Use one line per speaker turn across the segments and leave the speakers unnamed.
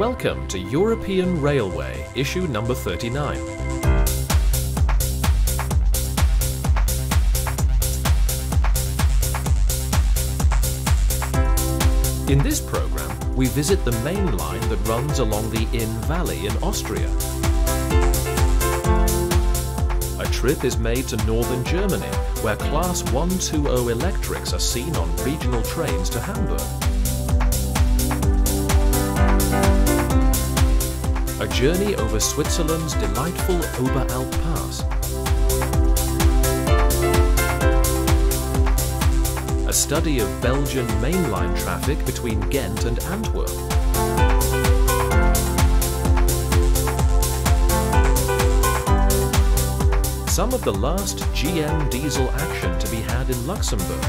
Welcome to European Railway, issue number 39. In this program, we visit the main line that runs along the Inn Valley in Austria. A trip is made to northern Germany, where Class 120 electrics are seen on regional trains to Hamburg. A journey over Switzerland's delightful Oberralp Pass. A study of Belgian mainline traffic between Ghent and Antwerp. Some of the last GM diesel action to be had in Luxembourg.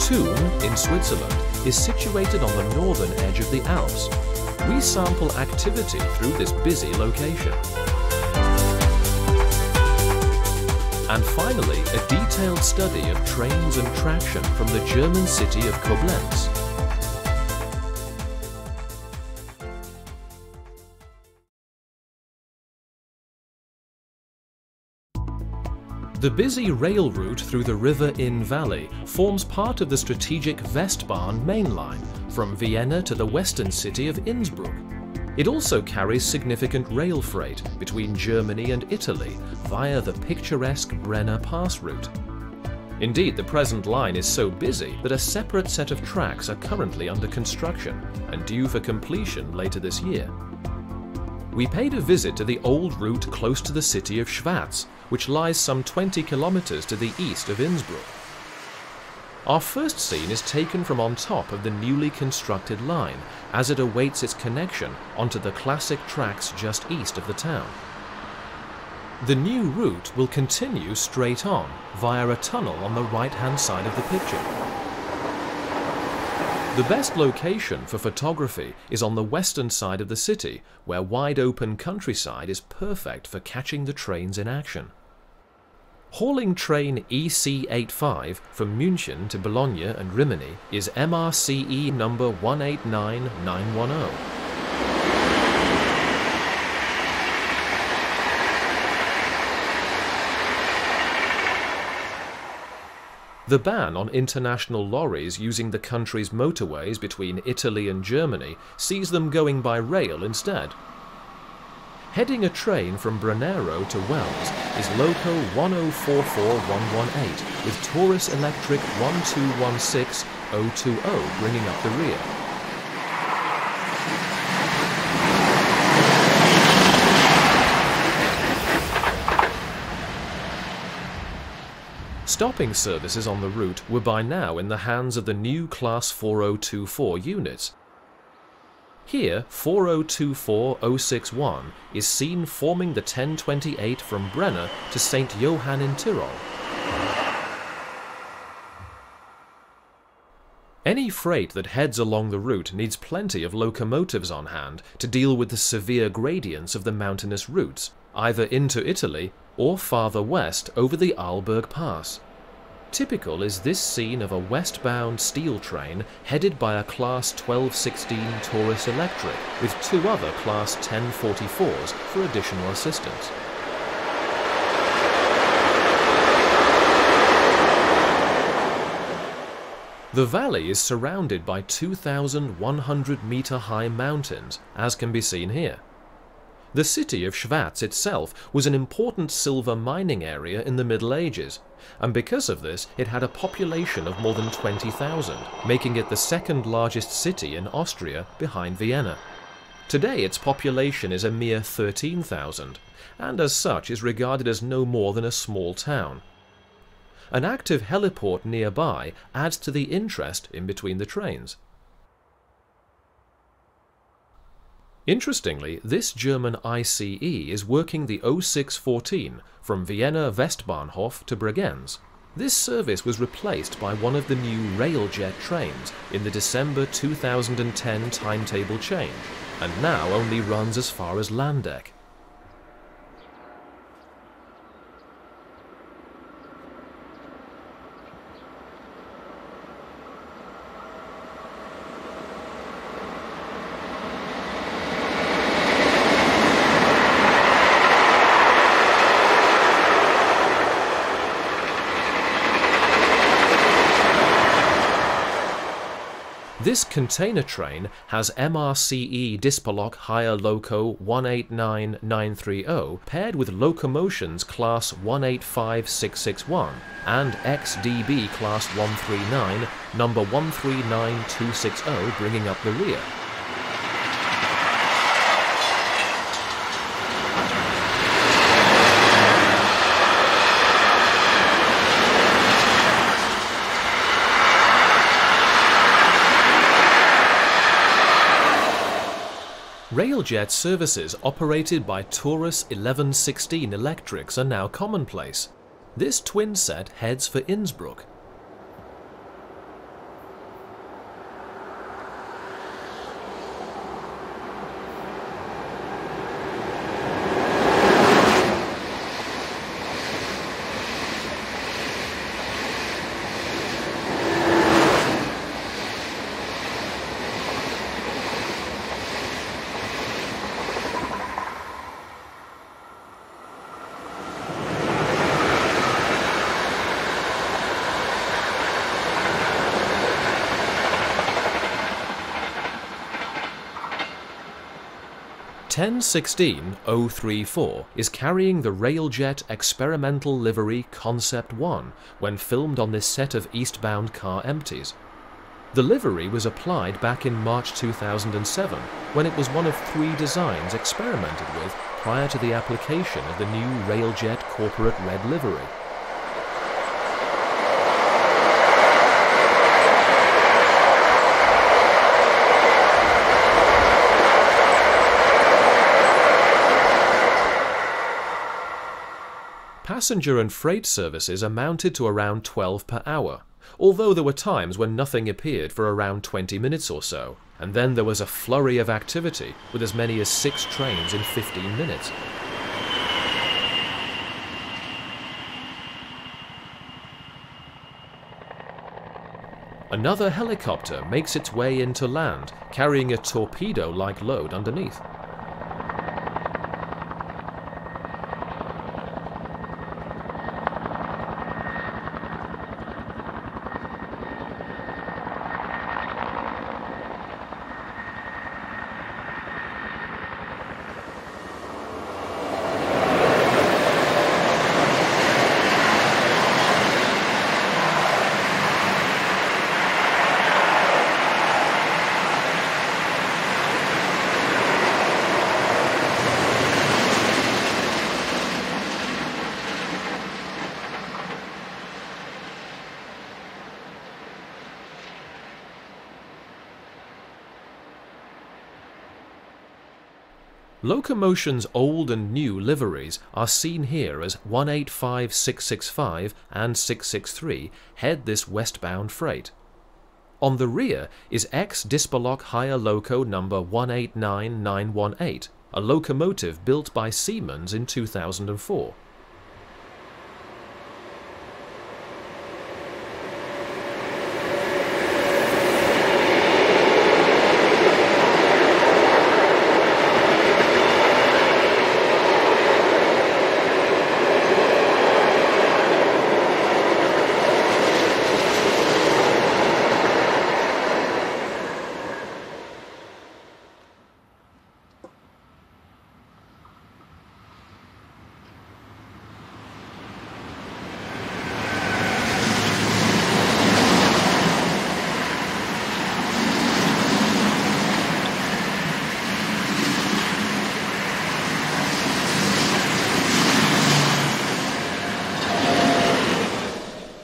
Thun, in Switzerland, is situated on the northern edge of the Alps. We sample activity through this busy location. And finally, a detailed study of trains and traction from the German city of Koblenz. The busy rail route through the river Inn Valley forms part of the strategic Westbahn mainline from Vienna to the western city of Innsbruck. It also carries significant rail freight between Germany and Italy via the picturesque Brenner Pass route. Indeed, the present line is so busy that a separate set of tracks are currently under construction and due for completion later this year. We paid a visit to the old route close to the city of Schwaz, which lies some 20 kilometers to the east of Innsbruck. Our first scene is taken from on top of the newly constructed line, as it awaits its connection onto the classic tracks just east of the town. The new route will continue straight on, via a tunnel on the right-hand side of the picture. The best location for photography is on the western side of the city, where wide-open countryside is perfect for catching the trains in action. Hauling train EC85 from München to Bologna and Rimini is MRCE number 189910. The ban on international lorries using the country's motorways between Italy and Germany sees them going by rail instead. Heading a train from Brennero to Wells is Loco 1044118 with Taurus Electric 1216020 bringing up the rear. Stopping services on the route were by now in the hands of the new Class 4024 units. Here, 4024061 is seen forming the 1028 from Brenner to St. Johann in Tyrol. Any freight that heads along the route needs plenty of locomotives on hand to deal with the severe gradients of the mountainous routes, either into Italy or farther west over the Oberralp Pass. Typical is this scene of a westbound steel train headed by a Class 1216 Taurus Electric with two other Class 1044s for additional assistance. The valley is surrounded by 2,100-meter-high mountains, as can be seen here. The city of Schwaz itself was an important silver mining area in the Middle Ages, and because of this it had a population of more than 20,000, making it the second largest city in Austria behind Vienna. Today its population is a mere 13,000, and as such is regarded as no more than a small town. An active heliport nearby adds to the interest in between the trains. Interestingly, this German ICE is working the 0614 from Vienna Westbahnhof to Bregenz. This service was replaced by one of the new Railjet trains in the December 2010 timetable change, and now only runs as far as Landeck. This container train has MRCE Dispolok Higher Loco 189930 paired with locomotions Class 185661 and XDB Class 139 number 139260 bringing up the rear. Railjet services operated by Taurus 1116 electrics are now commonplace. This twin set heads for Innsbruck. (1016-034) is carrying the Railjet experimental livery Concept 1 when filmed on this set of eastbound car empties. The livery was applied back in March 2007 when it was one of 3 designs experimented with prior to the application of the new Railjet corporate red livery. Passenger and freight services amounted to around 12 per hour, although there were times when nothing appeared for around 20 minutes or so, and then there was a flurry of activity with as many as 6 trains in 15 minutes. Another helicopter makes its way into land, carrying a torpedo-like load underneath. Locomotion's old and new liveries are seen here as 185665 and 663 head this westbound freight. On the rear is ex-Dispolok Higher Loco number 189918, a locomotive built by Siemens in 2004.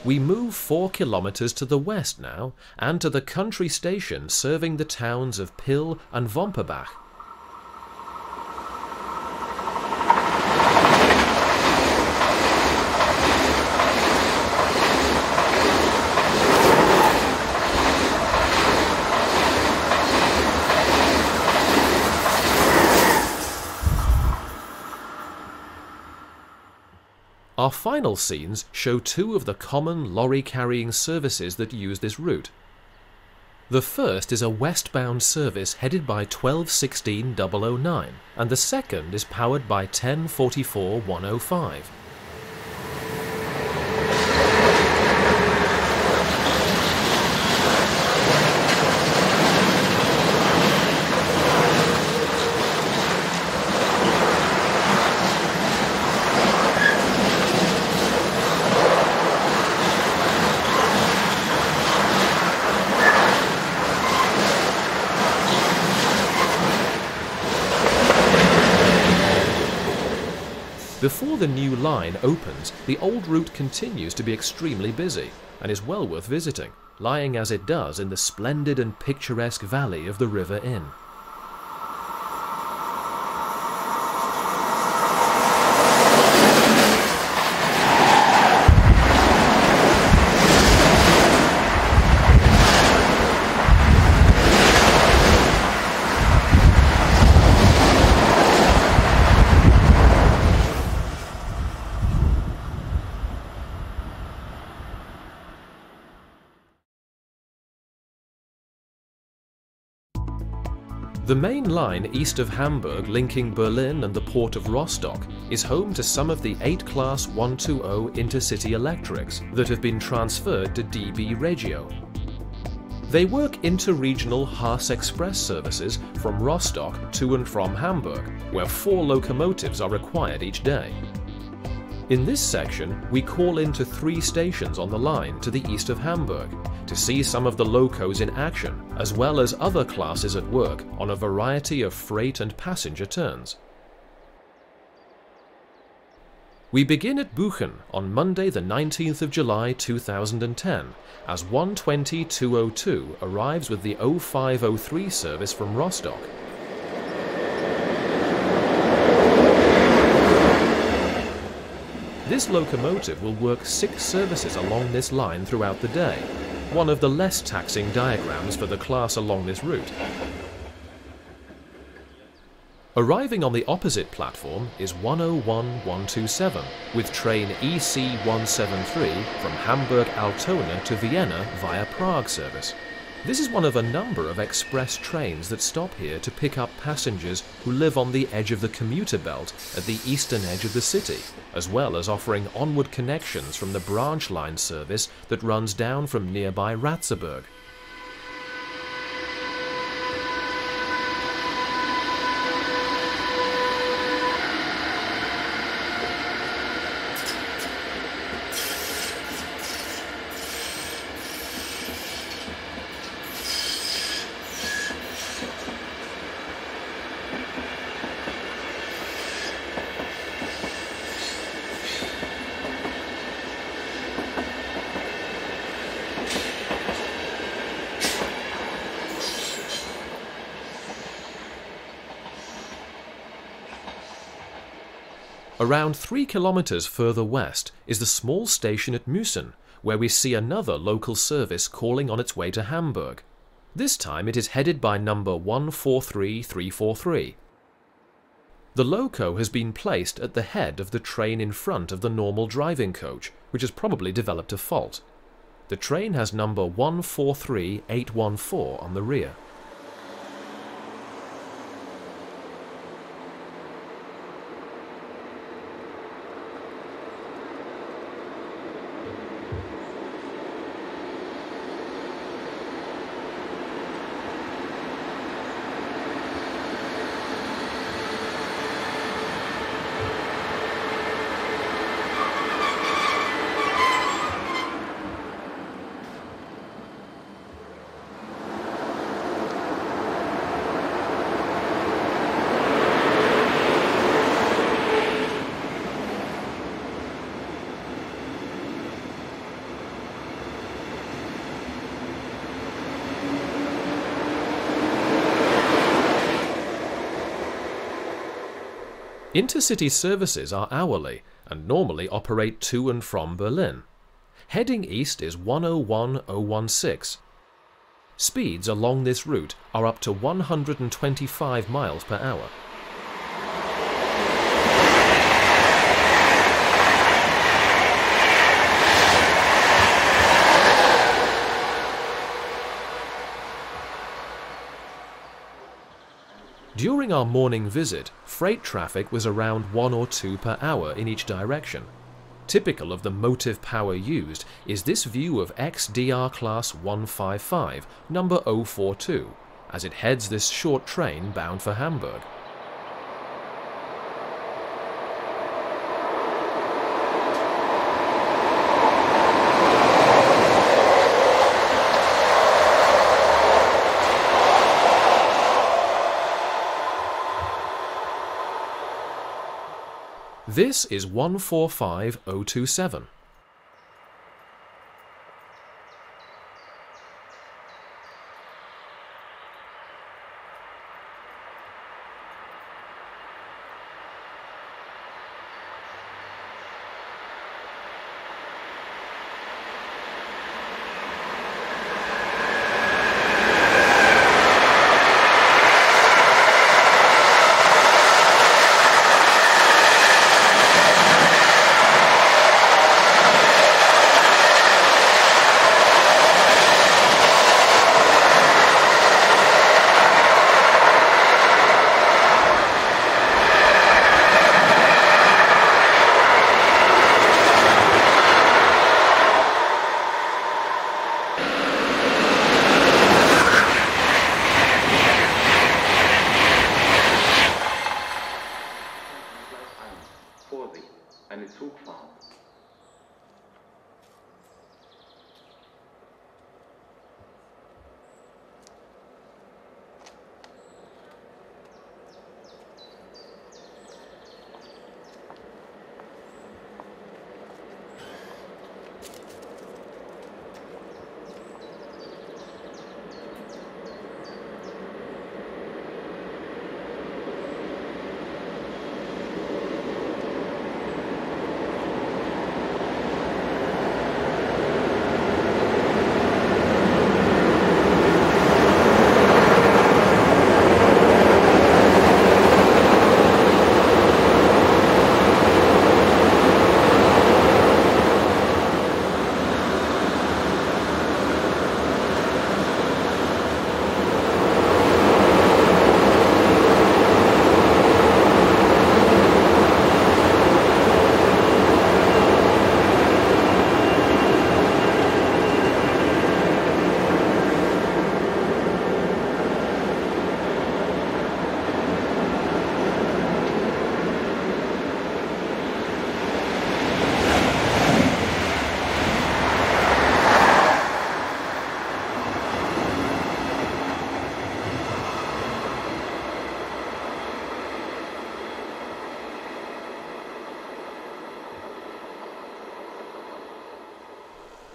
We move 4 kilometers to the west now, and to the country station serving the towns of Pill and Vomperbach. Our final scenes show 2 of the common lorry-carrying services that use this route. The first is a westbound service headed by 1216-009, and the second is powered by 1044-105. Before the new line opens, the old route continues to be extremely busy and is well worth visiting, lying as it does in the splendid and picturesque valley of the River Inn. The main line east of Hamburg linking Berlin and the port of Rostock is home to some of the 8 Class 120 intercity electrics that have been transferred to DB-Regio. They work interregional Haas Express services from Rostock to and from Hamburg, where 4 locomotives are required each day. In this section, we call into 3 stations on the line to the east of Hamburg to see some of the locos in action, as well as other classes at work on a variety of freight and passenger turns. We begin at Buchen on Monday the 19th of July 2010 as 120-202 arrives with the 0503 service from Rostock. This locomotive will work 6 services along this line throughout the day, one of the less taxing diagrams for the class along this route. Arriving on the opposite platform is 101-127 with train EC-173 from Hamburg-Altona to Vienna via Prague service. This is one of a number of express trains that stop here to pick up passengers who live on the edge of the commuter belt at the eastern edge of the city, as well as offering onward connections from the branch line service that runs down from nearby Ratzeburg. Around 3 kilometers further west is the small station at Müssen, where we see another local service calling on its way to Hamburg. This time it is headed by number 143343. The loco has been placed at the head of the train in front of the normal driving coach, which has probably developed a fault. The train has number 143814 on the rear. Intercity services are hourly and normally operate to and from Berlin. Heading east is 101-016. Speeds along this route are up to 125 miles per hour. During our morning visit, freight traffic was around 1 or 2 per hour in each direction. Typical of the motive power used is this view of XDR Class 155, number 042, as it heads this short train bound for Hamburg. This is 145027.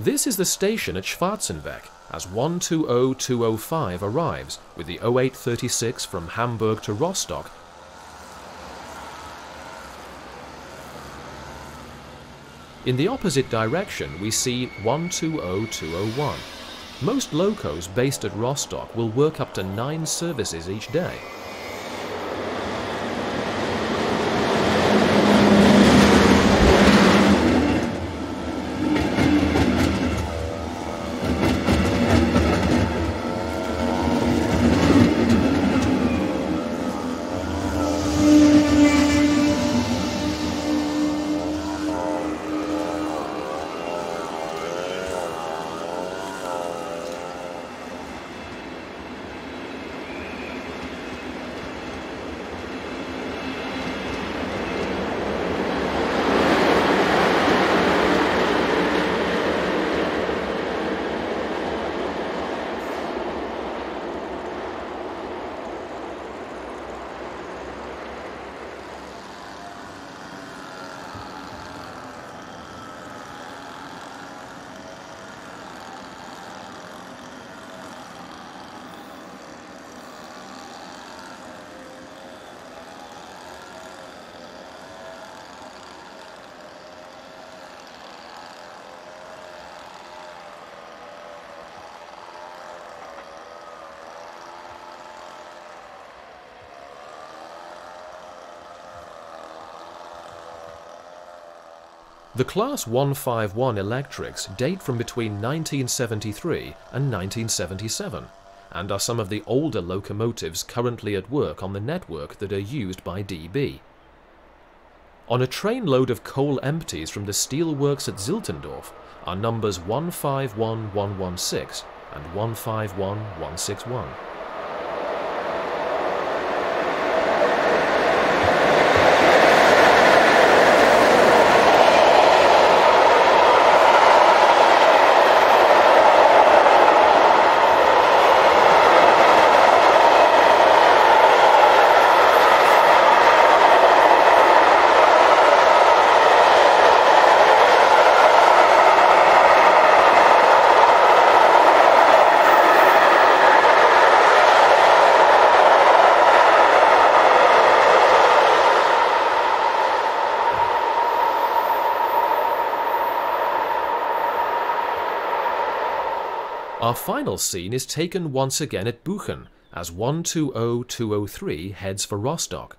This is the station at Schwarzenbeck as 120205 arrives with the 0836 from Hamburg to Rostock. In the opposite direction we see 120201. Most locos based at Rostock will work up to 9 services each day. The Class 151 electrics date from between 1973 and 1977 and are some of the older locomotives currently at work on the network that are used by DB. On a trainload of coal empties from the steel works at Ziltendorf are numbers 151116 and 151161. Our final scene is taken once again at Buchen, as 120203 heads for Rostock.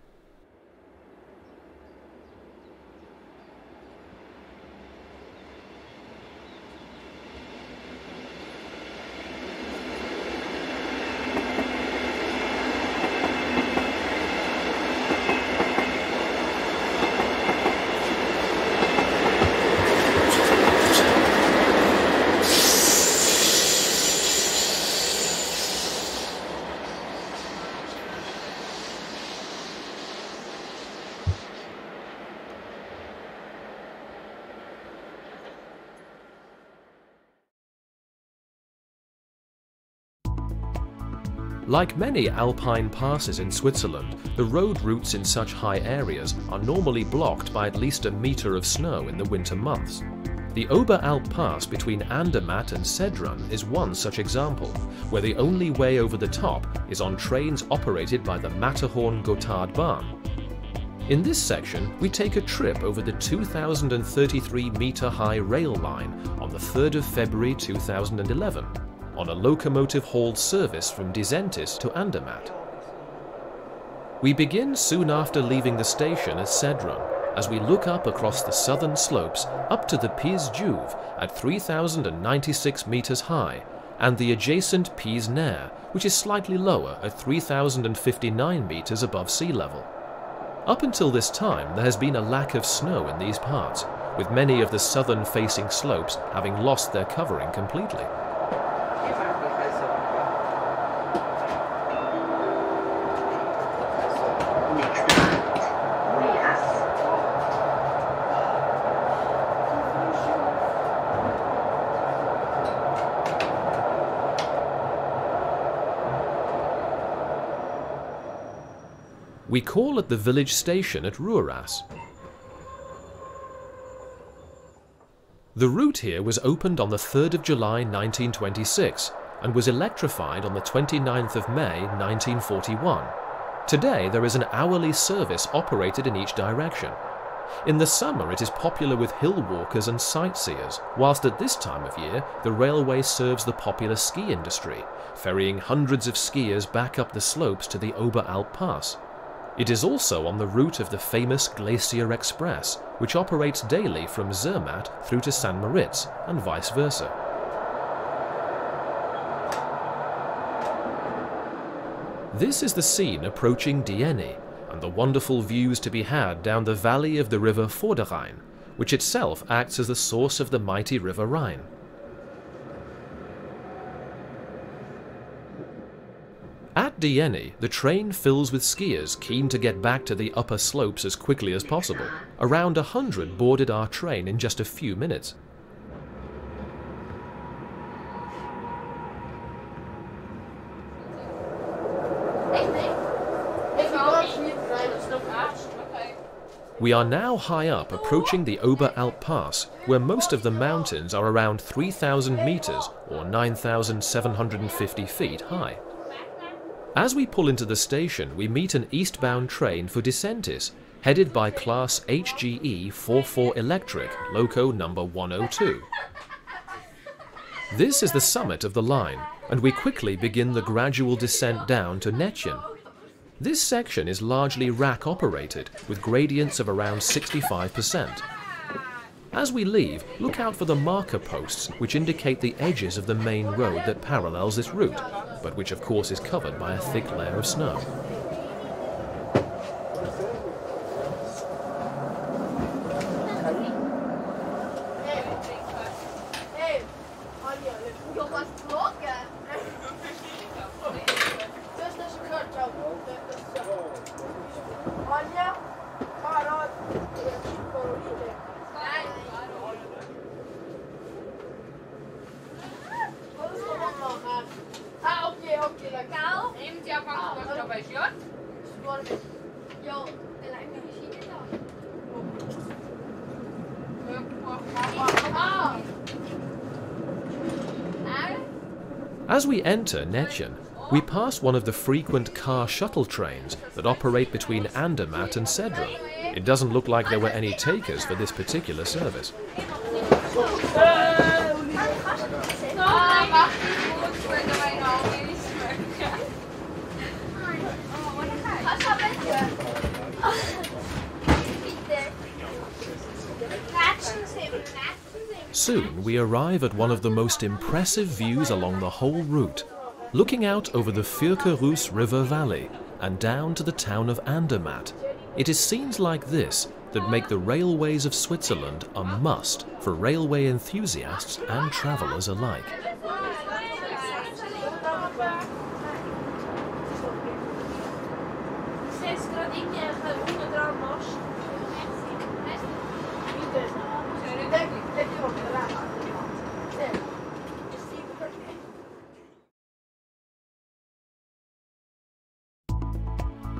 Like many alpine passes in Switzerland, the road routes in such high areas are normally blocked by at least a meter of snow in the winter months. The Oberralp Pass between Andermatt and Sedrun is one such example, where the only way over the top is on trains operated by the Matterhorn-Gotthard Bahn. In this section, we take a trip over the 2,033-meter-high rail line on the 3rd of February 2011. On a locomotive-hauled service from Disentis to Andermatt. We begin soon after leaving the station at Sedrun, as we look up across the southern slopes up to the Piz Juve at 3,096 meters high, and the adjacent Piz Nair, which is slightly lower at 3,059 meters above sea level. Up until this time, there has been a lack of snow in these parts, with many of the southern-facing slopes having lost their covering completely. We call at the village station at Ruhras. The route here was opened on the 3rd of July 1926 and was electrified on the 29th of May 1941. Today there is an hourly service operated in each direction. In the summer it is popular with hill walkers and sightseers, whilst at this time of year the railway serves the popular ski industry, ferrying hundreds of skiers back up the slopes to the Oberralp Pass. It is also on the route of the famous Glacier Express, which operates daily from Zermatt through to St. Moritz and vice versa. This is the scene approaching Dieni, and the wonderful views to be had down the valley of the river Vorderrhein, which itself acts as the source of the mighty river Rhine. At Dieni, the train fills with skiers keen to get back to the upper slopes as quickly as possible. Around 100 boarded our train in just a few minutes. We are now high up approaching the Oberralp Pass, where most of the mountains are around 3,000 meters or 9,750 feet high. As we pull into the station, we meet an eastbound train for Disentis, headed by class HGE 44 Electric, loco number 102. This is the summit of the line, and we quickly begin the gradual descent down to Nettchen. This section is largely rack-operated, with gradients of around 65%. As we leave, look out for the marker posts, which indicate the edges of the main road that parallels this route, but which of course is covered by a thick layer of snow. As we enter Nettchen, we pass one of the frequent car shuttle trains that operate between Andermatt and Sedrun. It doesn't look like there were any takers for this particular service. soon we arrive at one of the most impressive views along the whole route, looking out over the Fürkerus River Valley and down to the town of Andermatt. It is scenes like this that make the railways of Switzerland a must for railway enthusiasts and travellers alike.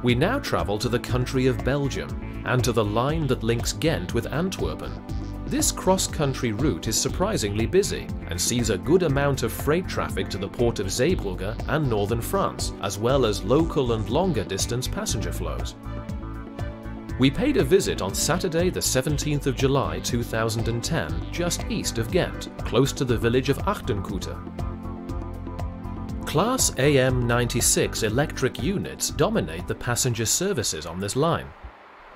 We now travel to the country of Belgium and to the line that links Ghent with Antwerpen. This cross-country route is surprisingly busy and sees a good amount of freight traffic to the port of Zeebrugge and northern France, as well as local and longer distance passenger flows. We paid a visit on Saturday the 17th of July 2010 just east of Ghent, close to the village of Achtenkoete. Class AM96 electric units dominate the passenger services on this line.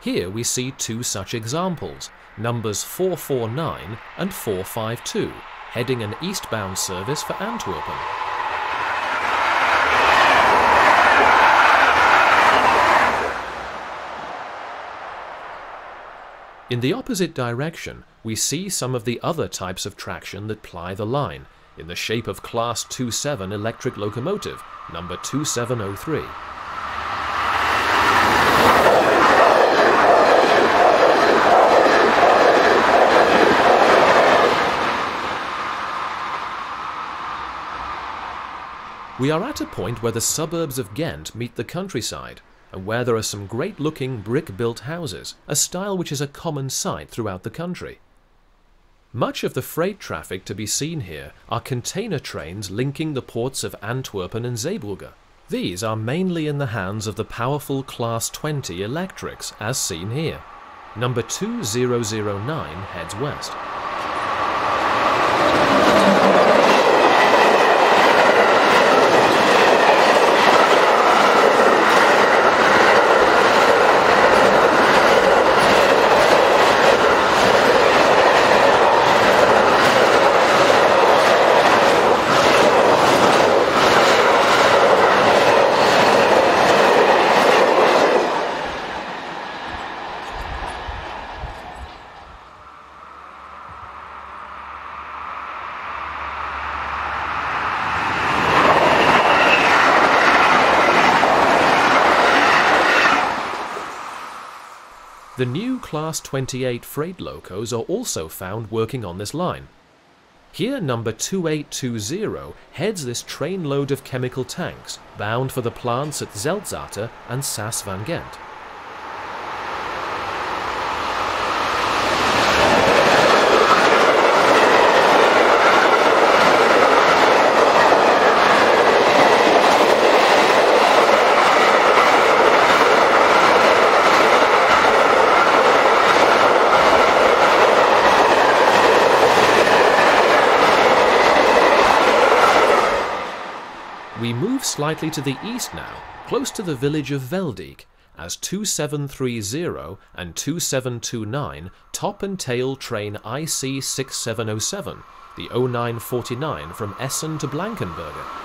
Here we see two such examples, numbers 449 and 452, heading an eastbound service for Antwerpen. In the opposite direction, we see some of the other types of traction that ply the line, in the shape of Class 27 electric locomotive, number 2703. We are at a point where the suburbs of Ghent meet the countryside, and where there are some great-looking brick-built houses, a style which is a common sight throughout the country. Much of the freight traffic to be seen here are container trains linking the ports of Antwerpen and Zeebrugge. These are mainly in the hands of the powerful Class 20 electrics, as seen here. Number 2009 heads west. The new Class 28 freight locos are also found working on this line. Here number 2820 heads this trainload of chemical tanks, bound for the plants at Zelzate and Saas van Gent. We move slightly to the east now, close to the village of Veldiek, as 2730 and 2729 top and tail train IC 6707, the 0949 from Essen to Blankenberge.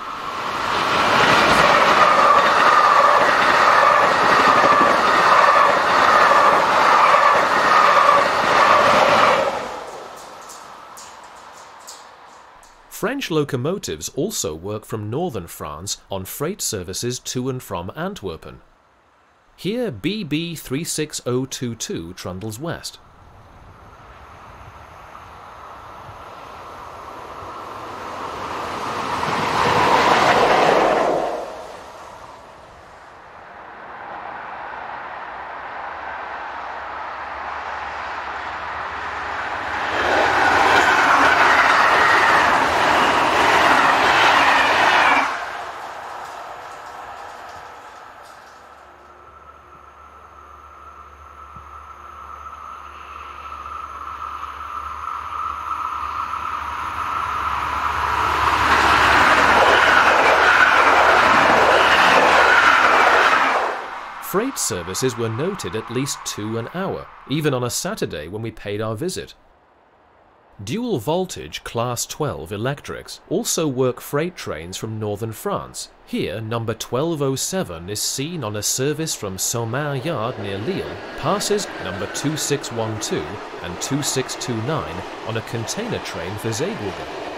French locomotives also work from northern France on freight services to and from Antwerpen. Here BB 36022 trundles west. Freight services were noted at least 2 an hour, even on a Saturday when we paid our visit. Dual voltage Class 12 electrics also work freight trains from northern France. Here, number 1207 is seen on a service from Saumur Yard near Lille, passes number 2612 and 2629 on a container train for Zeebrugge.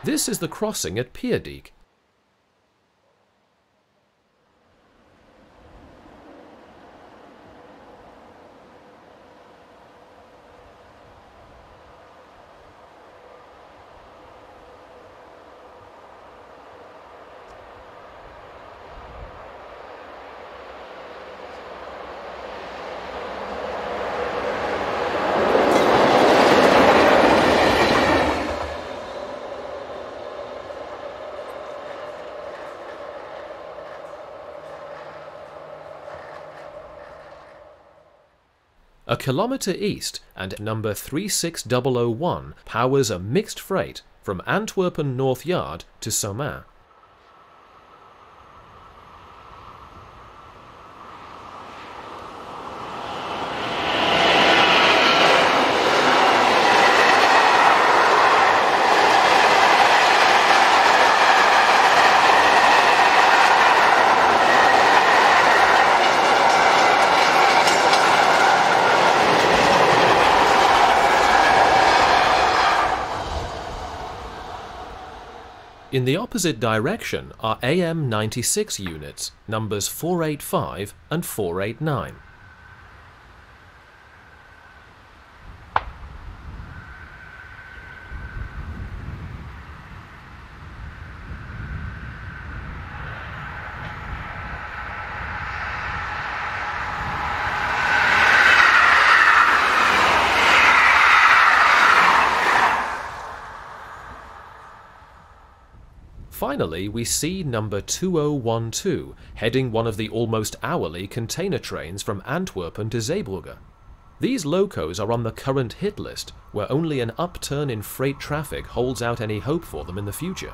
This is the crossing at Pierdyk. A kilometre east and number 36001 powers a mixed freight from Antwerpen North Yard to Saumur. In the opposite direction are AM 96 units, numbers 485 and 489. Finally, we see number 2012 heading one of the almost hourly container trains from Antwerpen to Zeebrugge. These locos are on the current hit list, where only an upturn in freight traffic holds out any hope for them in the future.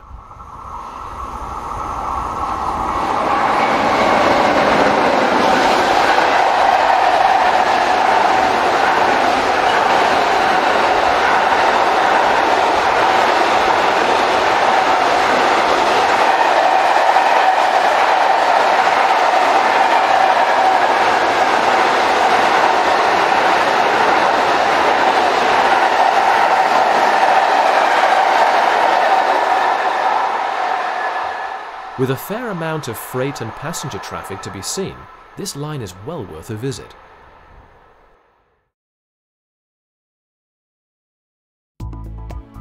With a fair amount of freight and passenger traffic to be seen, this line is well worth a visit.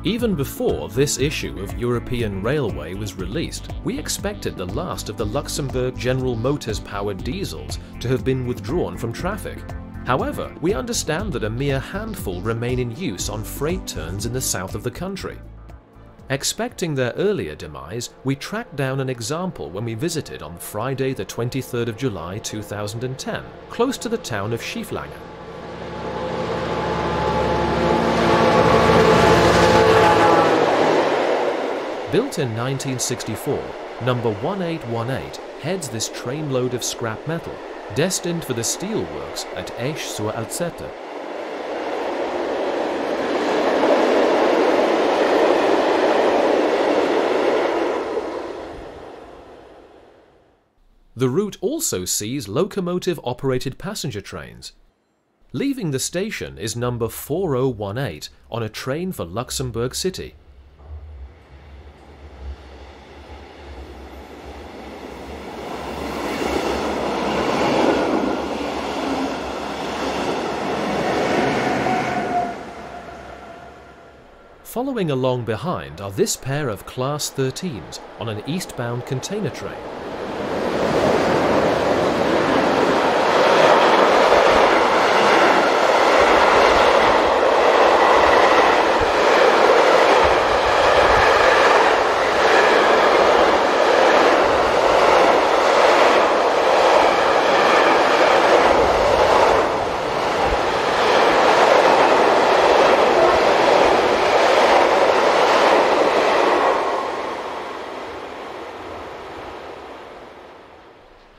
Even before this issue of European Railway was released, we expected the last of the Luxembourg General Motors powered diesels to have been withdrawn from traffic. However, we understand that a mere handful remain in use on freight turns in the south of the country. Expecting their earlier demise, we tracked down an example when we visited on Friday the 23rd of July 2010, close to the town of Schieflange. Built in 1964, number 1818 heads this trainload of scrap metal, destined for the steelworks at Esch-sur-Alzette. The route also sees locomotive-operated passenger trains. Leaving the station is number 4018 on a train for Luxembourg City. Following along behind are this pair of Class 13s on an eastbound container train.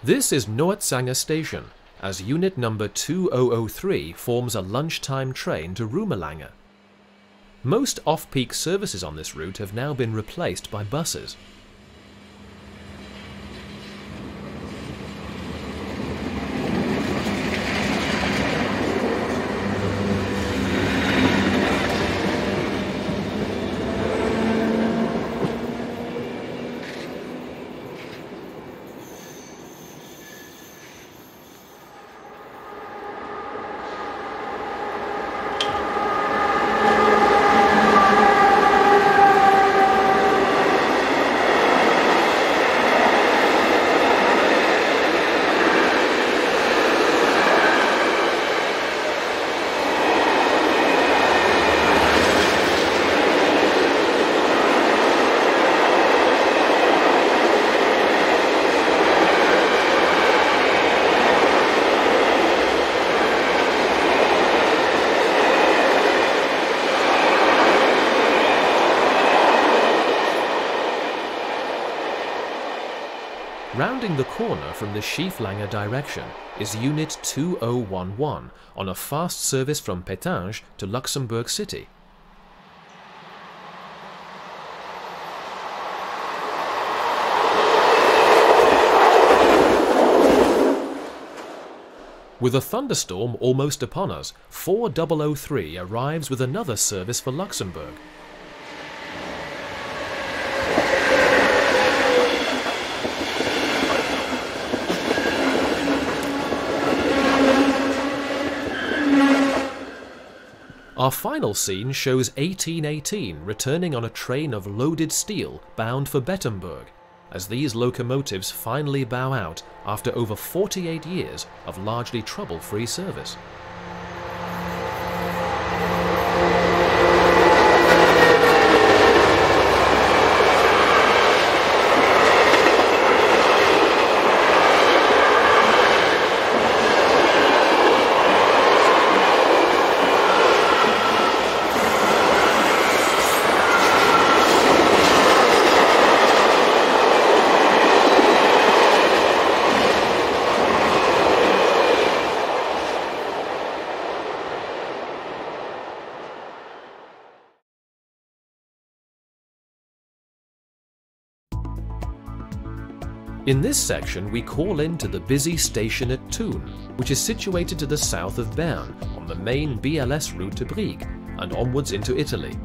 This is Noordsanger Station, as unit number 2003 forms a lunchtime train to Rumelange. Most off-peak services on this route have now been replaced by buses. Rounding the corner from the Schieflanger direction is Unit 2011 on a fast service from Pétange to Luxembourg City. With a thunderstorm almost upon us, 4003 arrives with another service for Luxembourg. Our final scene shows 1818 returning on a train of loaded steel bound for Bettemburg, as these locomotives finally bow out after over 48 years of largely trouble-free service. In this section we call in to the busy station at Thun, which is situated to the south of Bern on the main BLS route to Brieg and onwards into Italy.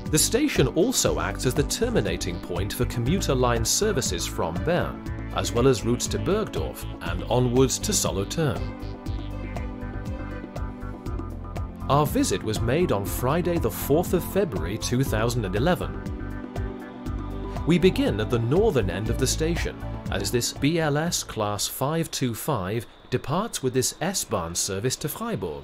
The station also acts as the terminating point for commuter line services from Bern, as well as routes to Bergdorf and onwards to Solothurn. Our visit was made on Friday the 4th of February 2011. We begin at the northern end of the station, as this BLS Class 525 departs with this S-Bahn service to Freiburg.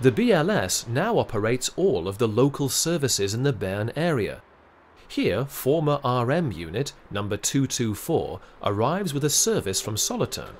The BLS now operates all of the local services in the Bern area. Here, former RM unit number 224 arrives with a service from Solothurn.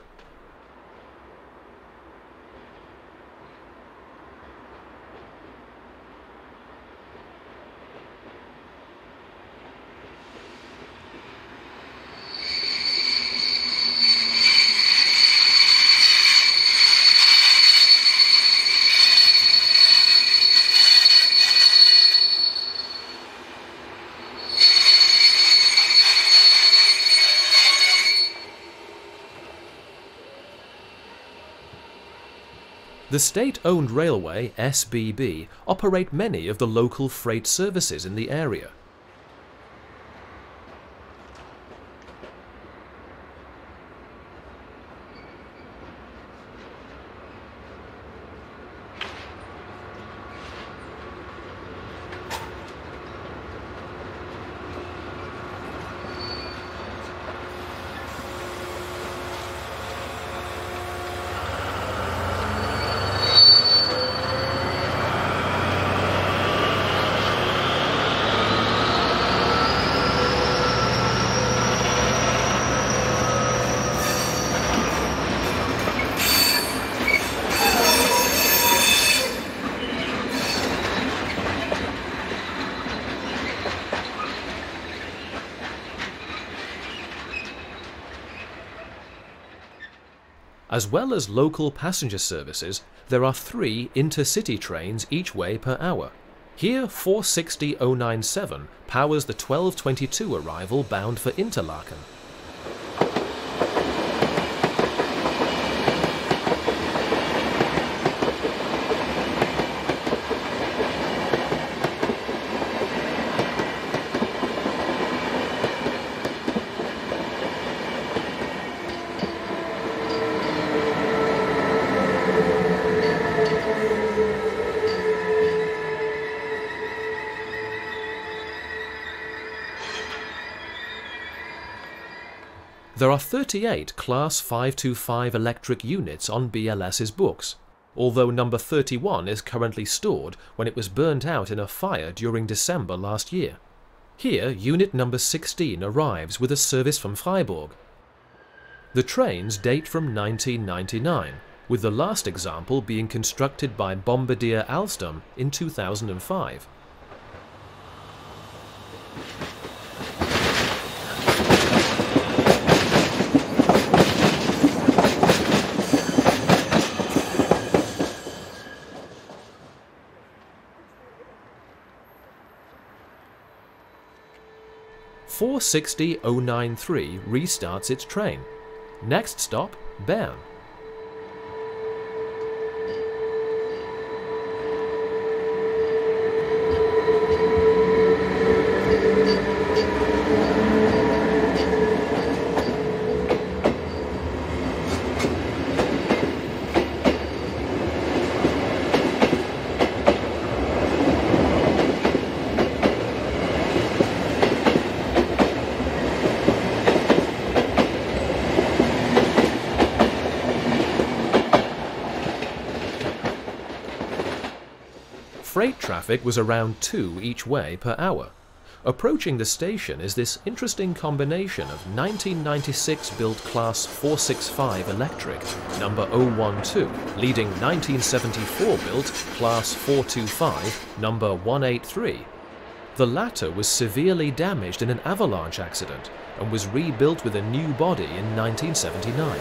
The state-owned railway, SBB, operate many of the local freight services in the area. As well as local passenger services, there are 3 intercity trains each way per hour. Here 460-097 powers the 12:22 arrival bound for Interlaken. There are 38 Class 525 electric units on BLS's books, although number 31 is currently stored when it was burnt out in a fire during December last year. Here, unit number 16 arrives with a service from Freiburg. The trains date from 1999, with the last example being constructed by Bombardier Alstom in 2005. (460-093) restarts its train. Next stop, Bern. Freight traffic was around 2 each way per hour. Approaching the station is this interesting combination of 1996 built Class 465 electric, number 012, leading 1974 built Class 425, number 183. The latter was severely damaged in an avalanche accident and was rebuilt with a new body in 1979.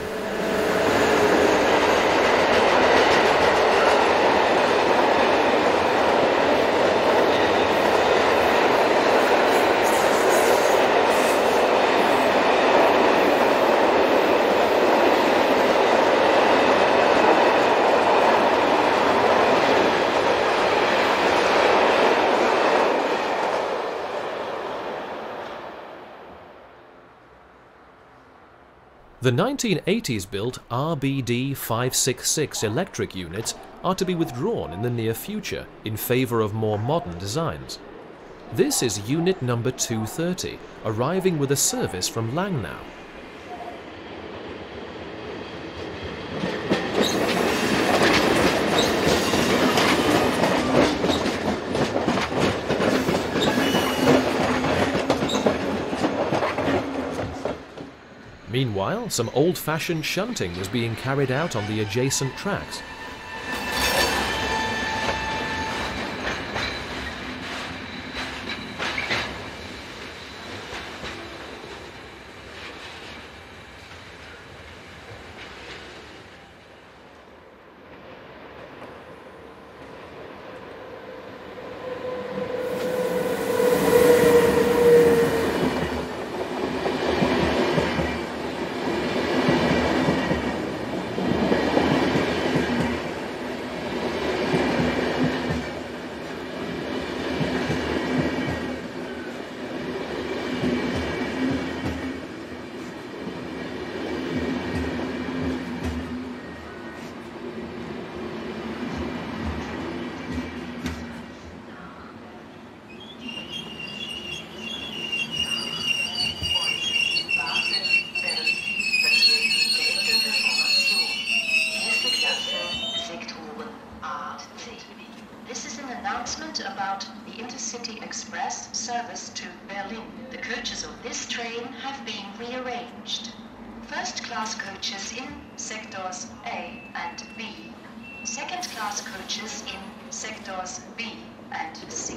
The 1980s built RBD 566 electric units are to be withdrawn in the near future in favour of more modern designs. This is unit number 230, arriving with a service from Langnau. Meanwhile, some old-fashioned shunting was being carried out on the adjacent tracks.
About the intercity express service to Berlin. The coaches of this train have been rearranged. First-class coaches in sectors A and B. Second-class coaches in sectors B and C.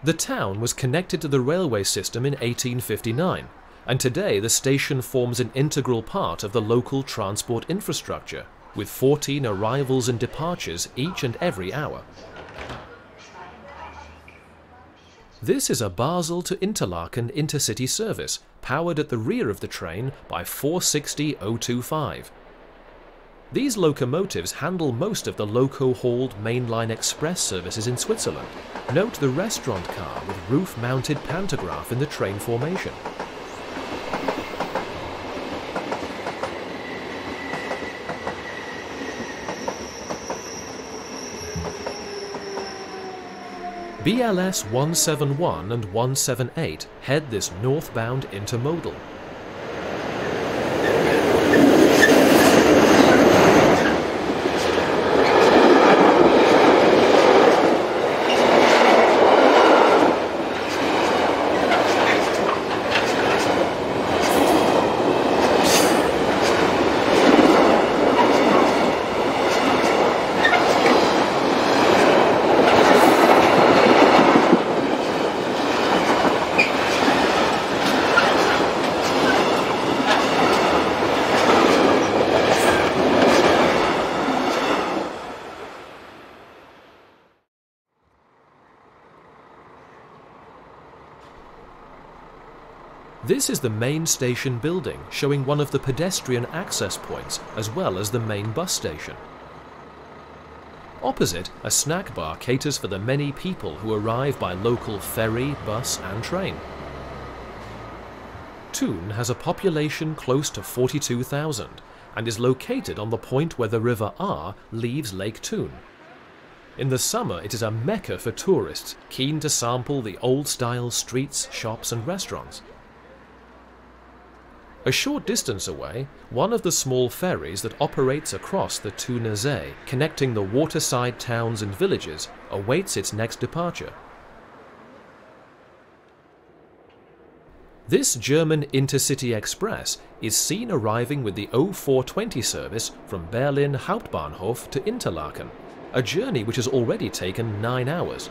The town was connected to the railway system in 1859. and today the station forms an integral part of the local transport infrastructure, with 14 arrivals and departures each and every hour. This is a Basel to Interlaken intercity service, powered at the rear of the train by 460-025. These locomotives handle most of the loco-hauled mainline express services in Switzerland. Note the restaurant car with roof-mounted pantograph in the train formation. BLS 171 and 178 head this northbound intermodal. This is the main station building, showing one of the pedestrian access points as well as the main bus station. Opposite, a snack bar caters for the many people who arrive by local ferry, bus and train. Thun has a population close to 42,000 and is located on the point where the River Aar leaves Lake Thun. In the summer it is a mecca for tourists keen to sample the old-style streets, shops and restaurants. A short distance away, one of the small ferries that operates across the Thuner See, connecting the waterside towns and villages, awaits its next departure. This German intercity express is seen arriving with the 0420 service from Berlin Hauptbahnhof to Interlaken, a journey which has already taken 9 hours.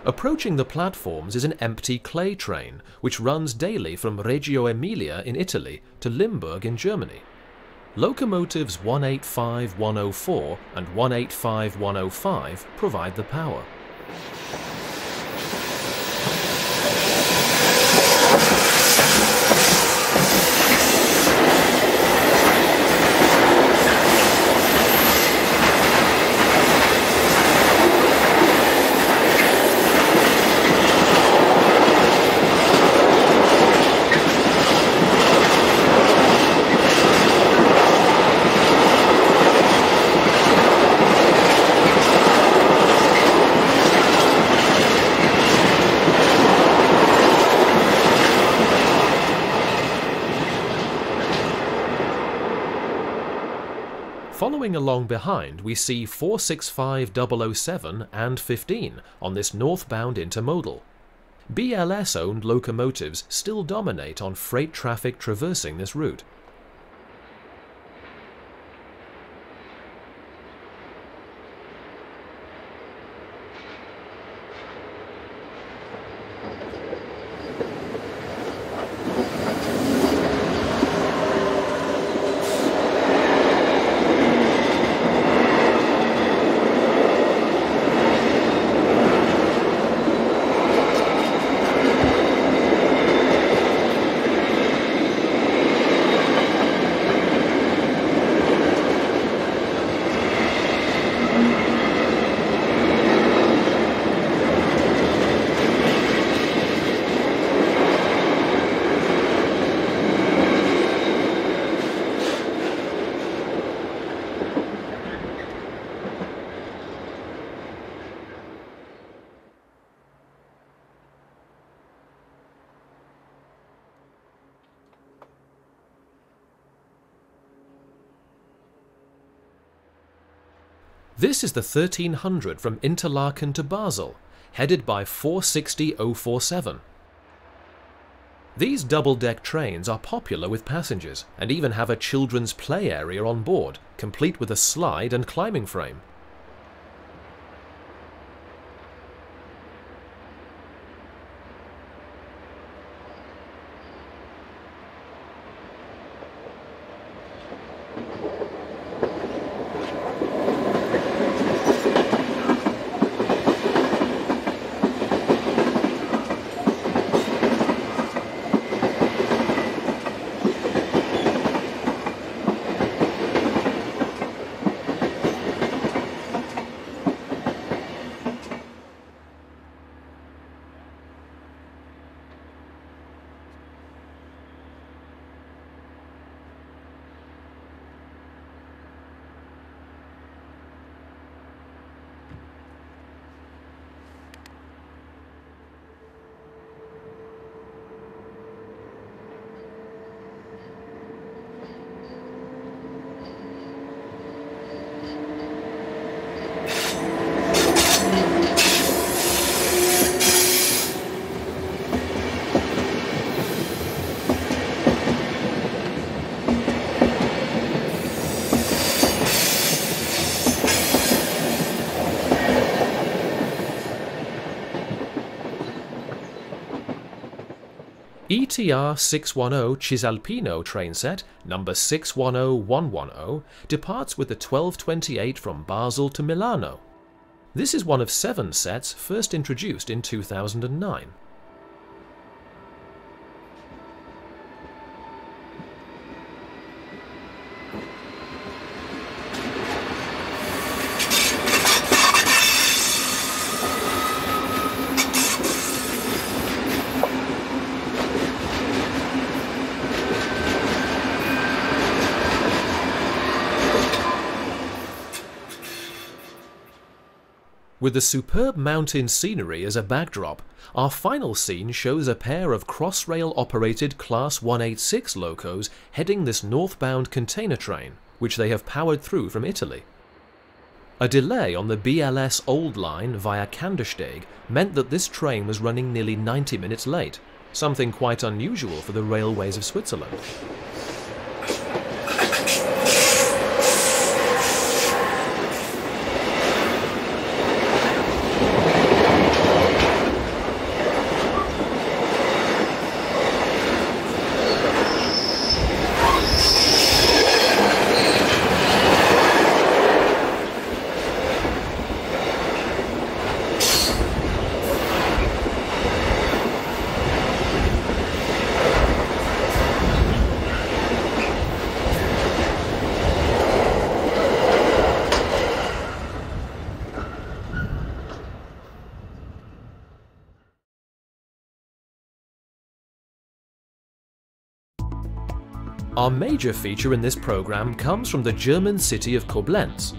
Approaching the platforms is an empty clay train, which runs daily from Reggio Emilia in Italy to Limburg in Germany. Locomotives 185-104 and 185-105 provide the power. Following along behind, we see 465-007 and 15 on this northbound intermodal. BLS-owned locomotives still dominate on freight traffic traversing this route. This is the 1300 from Interlaken to Basel, headed by 460-047. These double-deck trains are popular with passengers and even have a children's play area on board, complete with a slide and climbing frame. ETR 610 Cisalpino train set, number 610110, departs with the 1228 from Basel to Milano. This is one of 7 sets first introduced in 2009. With the superb mountain scenery as a backdrop, our final scene shows a pair of Crossrail operated Class 186 locos heading this northbound container train, which they have powered through from Italy. A delay on the BLS Old Line via Kandersteg meant that this train was running nearly 90 minutes late, something quite unusual for the railways of Switzerland. Our major feature in this program comes from the German city of Koblenz.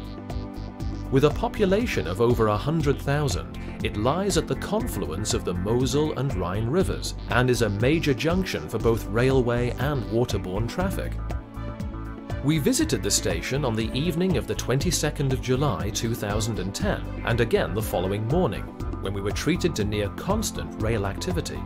With a population of over 100,000, it lies at the confluence of the Mosel and Rhine rivers and is a major junction for both railway and waterborne traffic. We visited the station on the evening of the 22nd of July 2010 and again the following morning, when we were treated to near constant rail activity.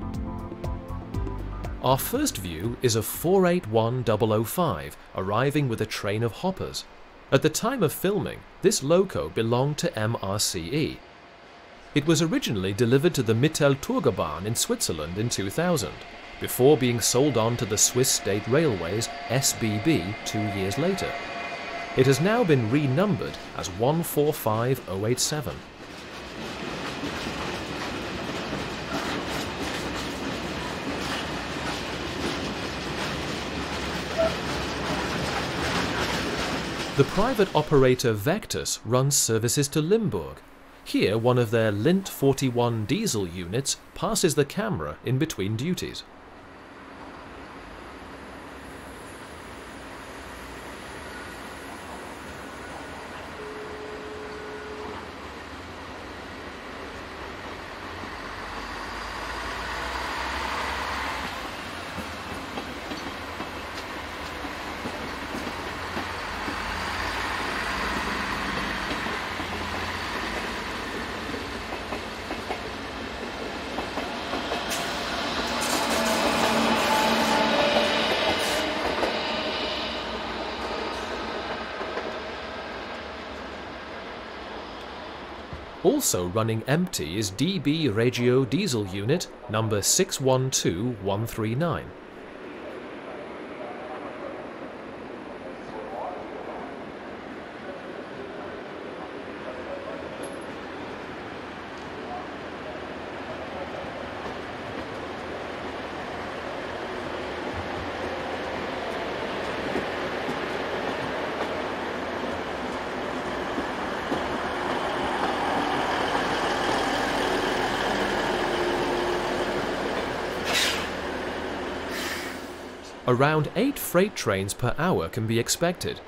Our first view is of 481005 arriving with a train of hoppers. At the time of filming, this loco belonged to MRCE. It was originally delivered to the Mittelturgerbahn in Switzerland in 2000, before being sold on to the Swiss State Railways SBB 2 years later. It has now been renumbered as 145087. The private operator Vectus runs services to Limburg. Here, one of their Lint 41 diesel units passes the camera in between duties. Also running empty is DB-Regio diesel unit number 612139. Around 8 freight trains per hour can be expected.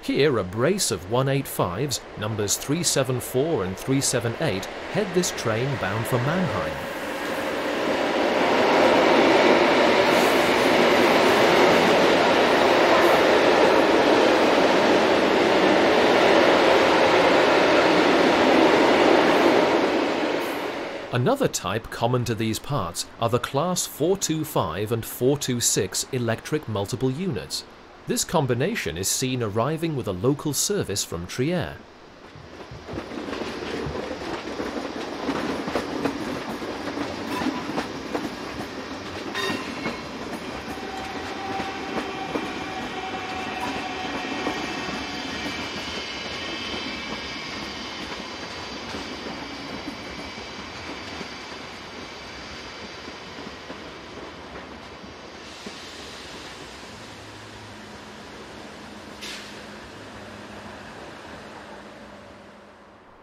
Here a brace of 185s, numbers 374 and 378, head this train bound for Mannheim. Another type common to these parts are the Class 425 and 426 electric multiple units. This combination is seen arriving with a local service from Trier.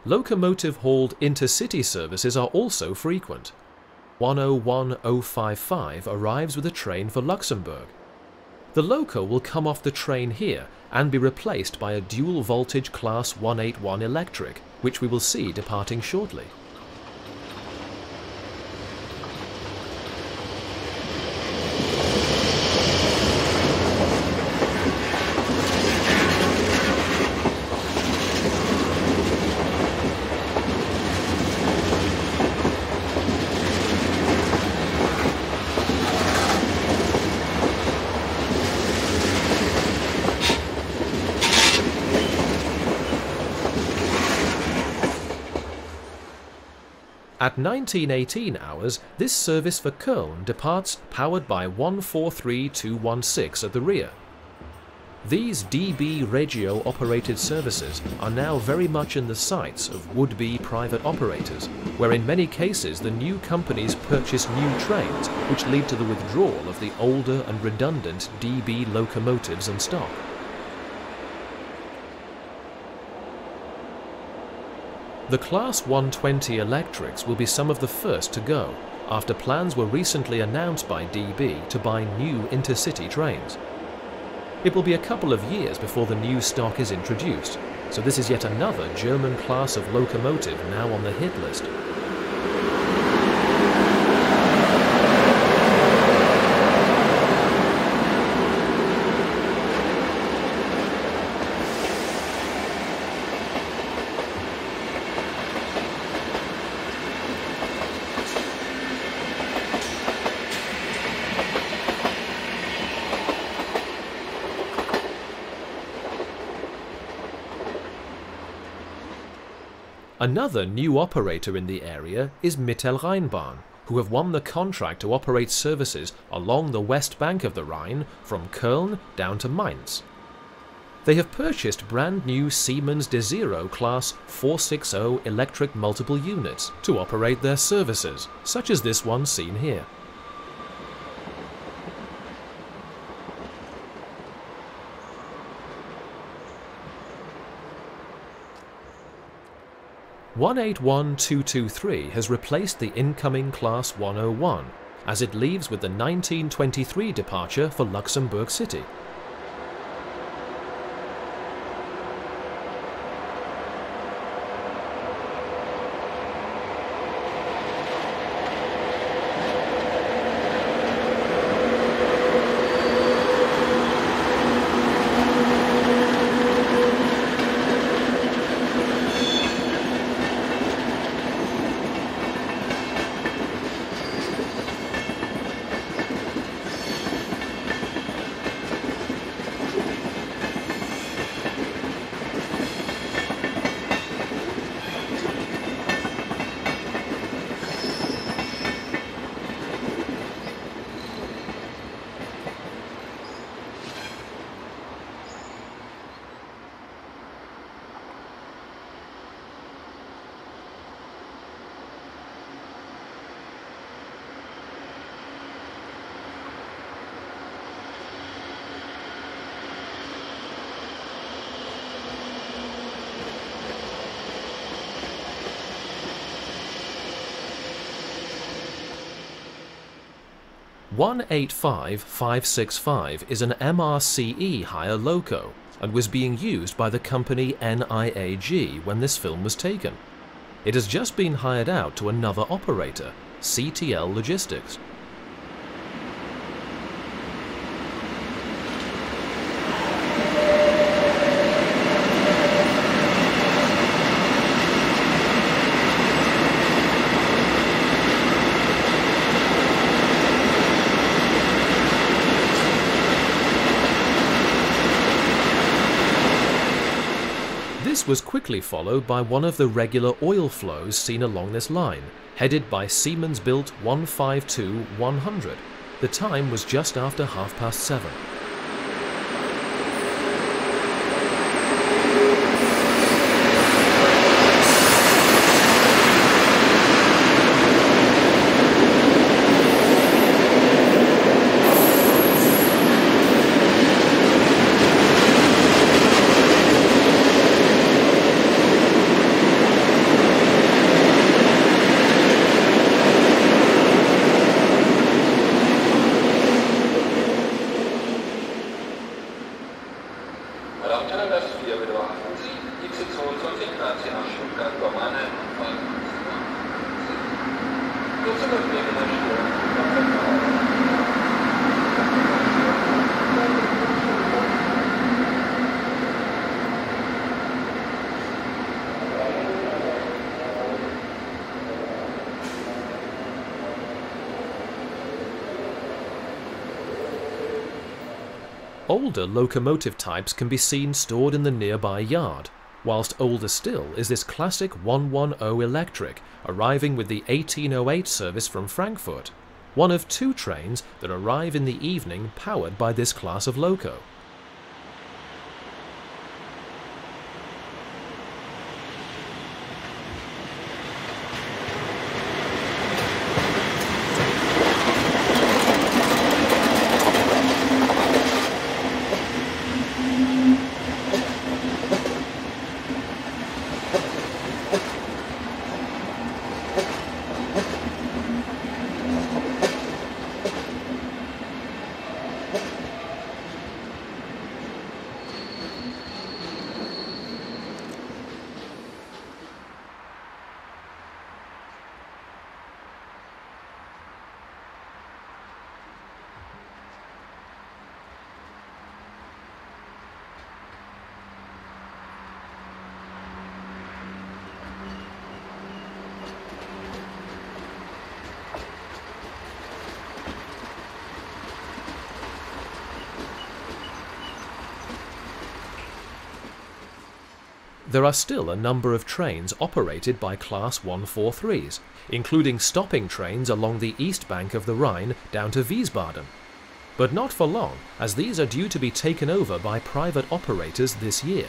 Locomotive-hauled intercity services are also frequent. 101055 arrives with a train for Luxembourg. The loco will come off the train here and be replaced by a dual-voltage Class 181 electric, which we will see departing shortly. At 1918 hours, this service for Köln departs powered by 143216 at the rear. These DB-Regio operated services are now very much in the sights of would-be private operators, where in many cases the new companies purchase new trains, which lead to the withdrawal of the older and redundant DB locomotives and stock. The Class 120 electrics will be some of the first to go, after plans were recently announced by DB to buy new intercity trains. It will be a couple of years before the new stock is introduced, so this is yet another German class of locomotive now on the hit list. Another new operator in the area is Mittelrheinbahn, who have won the contract to operate services along the west bank of the Rhine from Köln down to Mainz. They have purchased brand new Siemens Desiro Class 460 electric multiple units to operate their services, such as this one seen here. (181-223) has replaced the incoming Class 101, as it leaves with the 1923 departure for Luxembourg City. 185565 is an MRCE hire loco and was being used by the company NIAG when this film was taken. It has just been hired out to another operator, CTL Logistics. This was quickly followed by one of the regular oil flows seen along this line, headed by Siemens-built 152-100. The time was just after 7:30. Older locomotive types can be seen stored in the nearby yard, whilst older still is this classic 110 electric arriving with the 1808 service from Frankfurt, one of two trains that arrive in the evening powered by this class of loco. There are still a number of trains operated by Class 143s, including stopping trains along the east bank of the Rhine down to Wiesbaden. But not for long, as these are due to be taken over by private operators this year.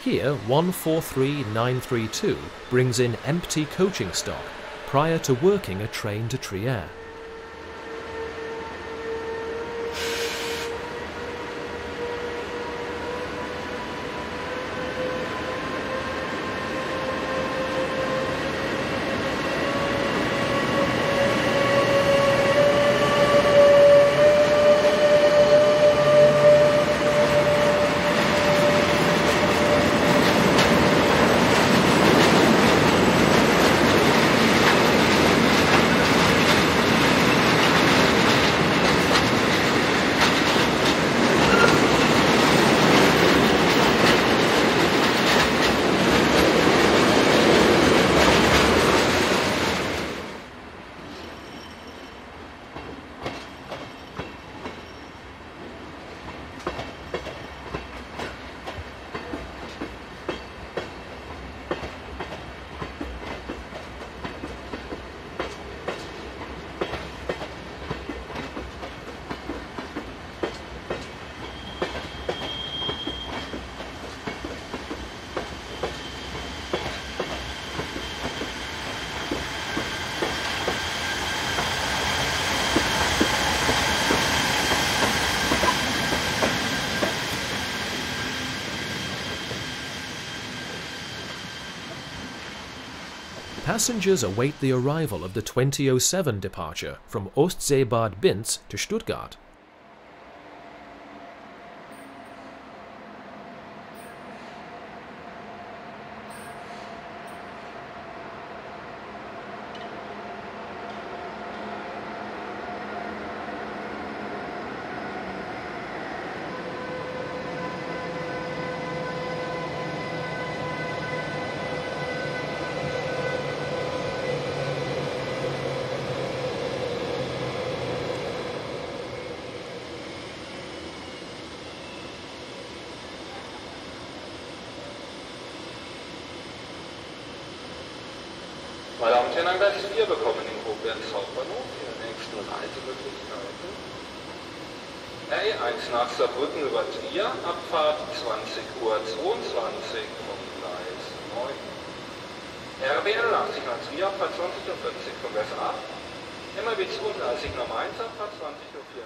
Here, 143932 brings in empty coaching stock prior to working a train to Trier. Passengers await the arrival of the 2007 departure from Ostseebad Binz to Stuttgart.
Meine Damen und Herren, an Gleis 4 bekommen den Koblenz Hauptbahnhof in den nächsten Reisemöglichkeiten. A1 nach Saarbrücken über Trier, Abfahrt 20:22 Uhr vom Gleis 9. RBL 80 nach Trier, Abfahrt 20:40 Uhr vom Gleis 8. MRB 32 nach Mainz, Abfahrt 20:04 Uhr.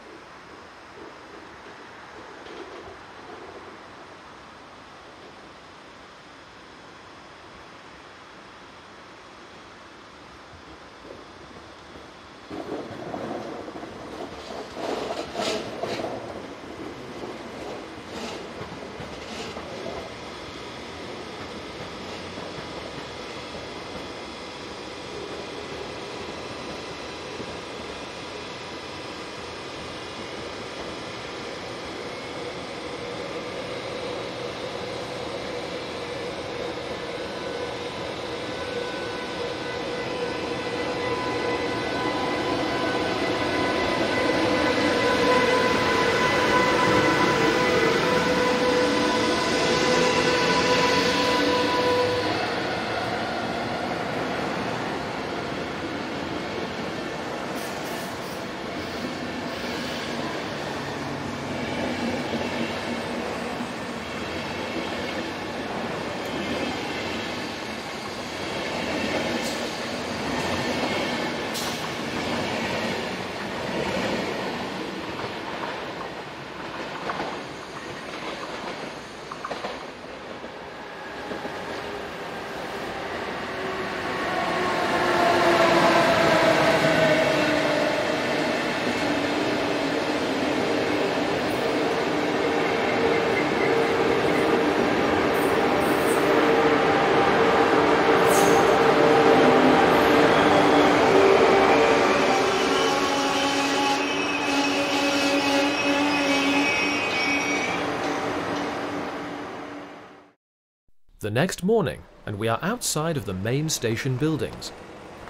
The next morning, and we are outside of the main station buildings.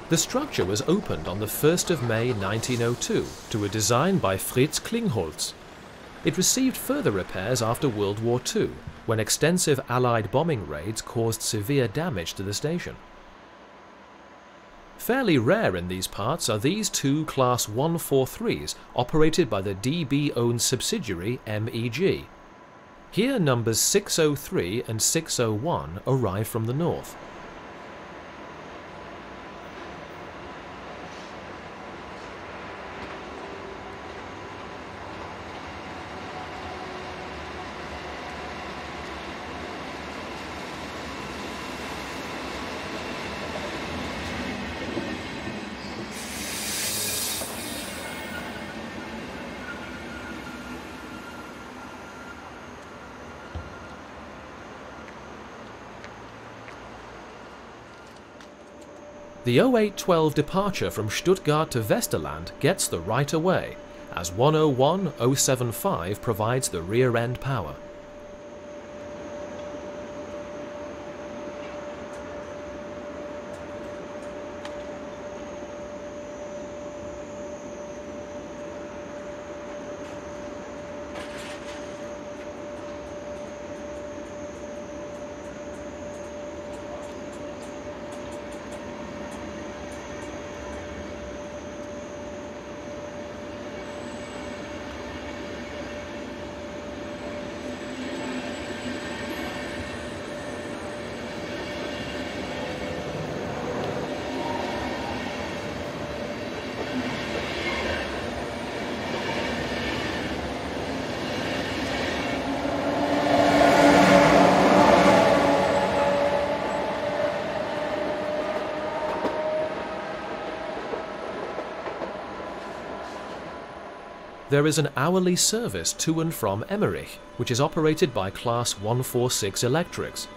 The structure was opened on the 1st of May 1902 to a design by Fritz Klingholz. It received further repairs after World War II, when extensive Allied bombing raids caused severe damage to the station. Fairly rare in these parts are these two Class 143s operated by the DB-owned subsidiary MEG. Here numbers 603 and 601 arrive from the north. The 0812 departure from Stuttgart to Westerland gets the right of way, as 101-075 provides the rear-end power. There is an hourly service to and from Emmerich, which is operated by Class 146 electrics.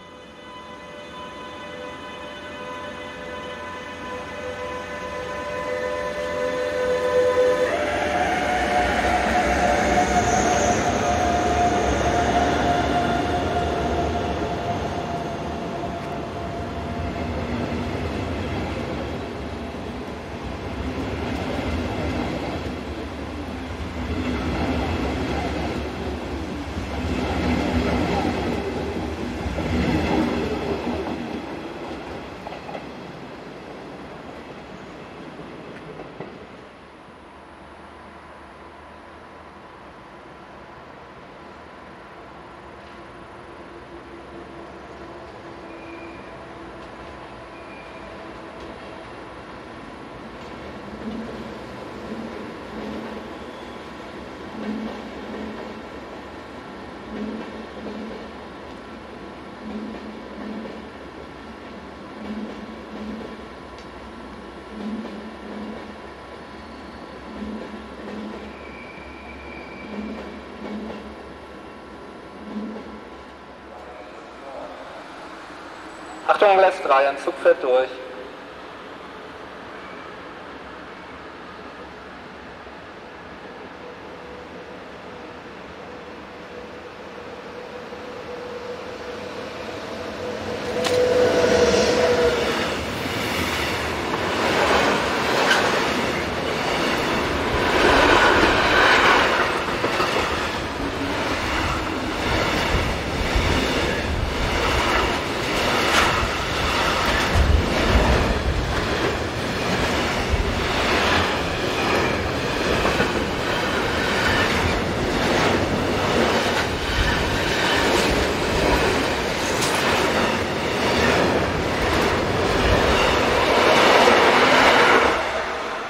Achtung, Gleis 3, ein Zug fährt durch.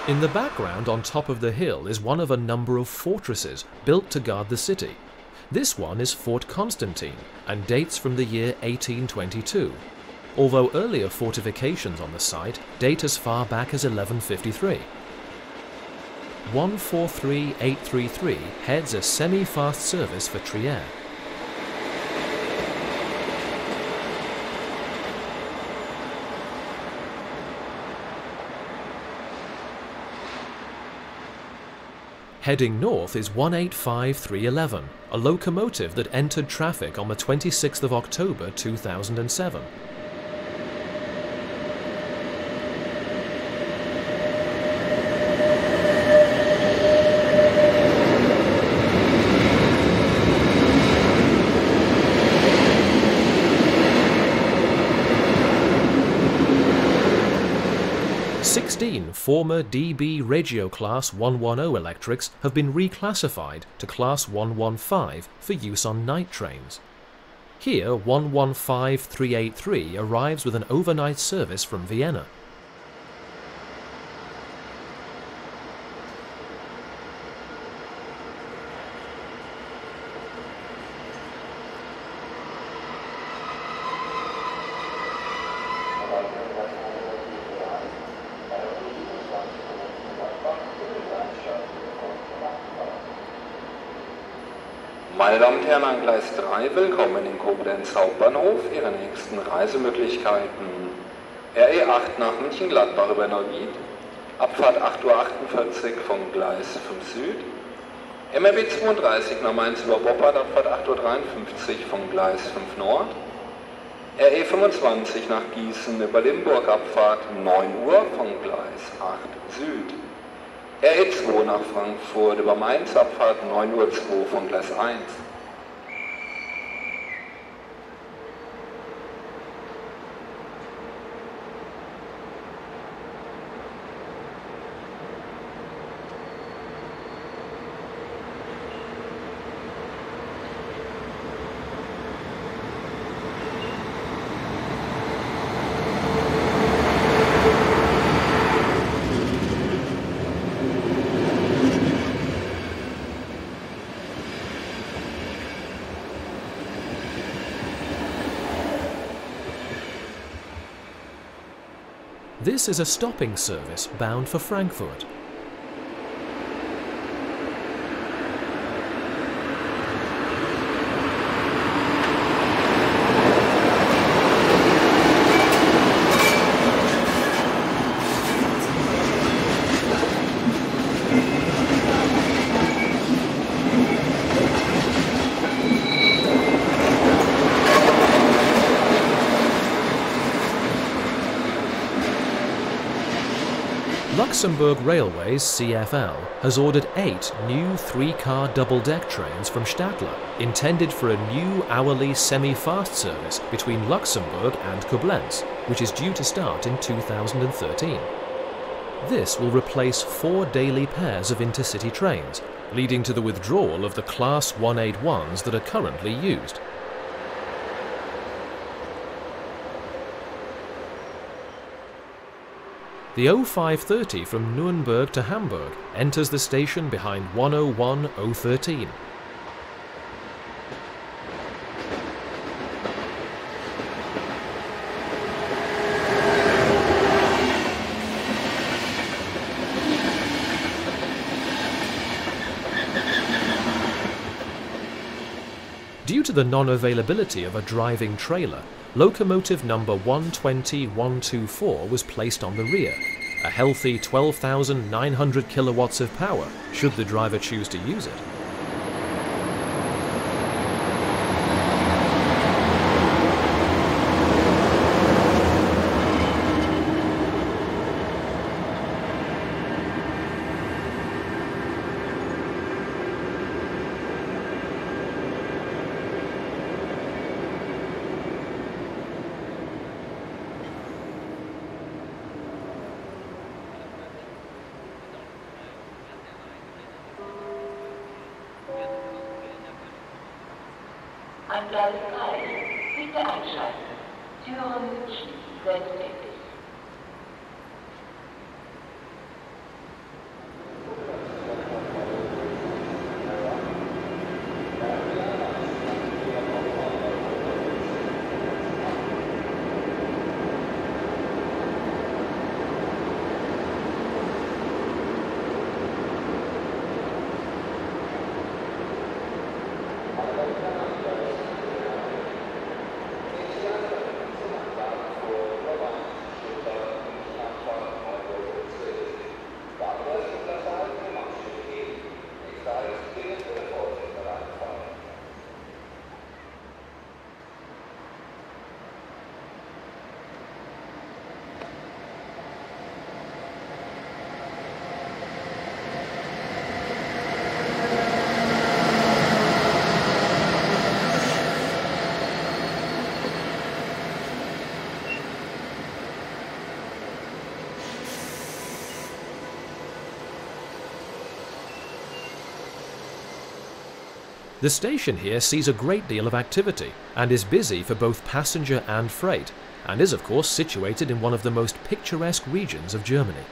In the background on top of the hill is one of a number of fortresses built to guard the city. This one is Fort Constantine and dates from the year 1822, although earlier fortifications on the site date as far back as 1153. 143833 heads a semi-fast service for Trier. Heading north is 185311, a locomotive that entered traffic on the 26th of October 2007. Former DB-Regio Class 110 electrics have been reclassified to Class 115 for use on night trains. Here 115383 arrives with an overnight service from Vienna.
Meine Damen und Herren, an Gleis 3, willkommen in Koblenz Hauptbahnhof. Ihre nächsten Reisemöglichkeiten: RE8 nach München-Gladbach über Neuwied, Abfahrt 8:48 Uhr vom Gleis 5 Süd, MRB 32 nach Mainz über Boppard, Abfahrt 8:53 Uhr vom Gleis 5 Nord, RE25 nach Gießen über Limburg, Abfahrt 9 Uhr vom Gleis 8 Süd, RE2 nach Frankfurt über Mainz, Abfahrt 9:02 Uhr von Gleis 1.
This is a stopping service bound for Frankfurt. Luxembourg Railways CFL has ordered 8 new 3-car double-deck trains from Stadler, intended for a new hourly semi-fast service between Luxembourg and Koblenz, which is due to start in 2013. This will replace 4 daily pairs of intercity trains, leading to the withdrawal of the Class 181s that are currently used. The 0530 from Nuremberg to Hamburg enters the station behind 101013. Due to the non-availability of a driving trailer, locomotive number 120124 was placed on the rear, a healthy 12,900 kilowatts of power, should the driver choose to use it.
An Gleis 3, bitte einschalten. Türen schließen selbstständig.
The station here sees a great deal of activity and is busy for both passenger and freight, and is of course situated in one of the most picturesque regions of Germany.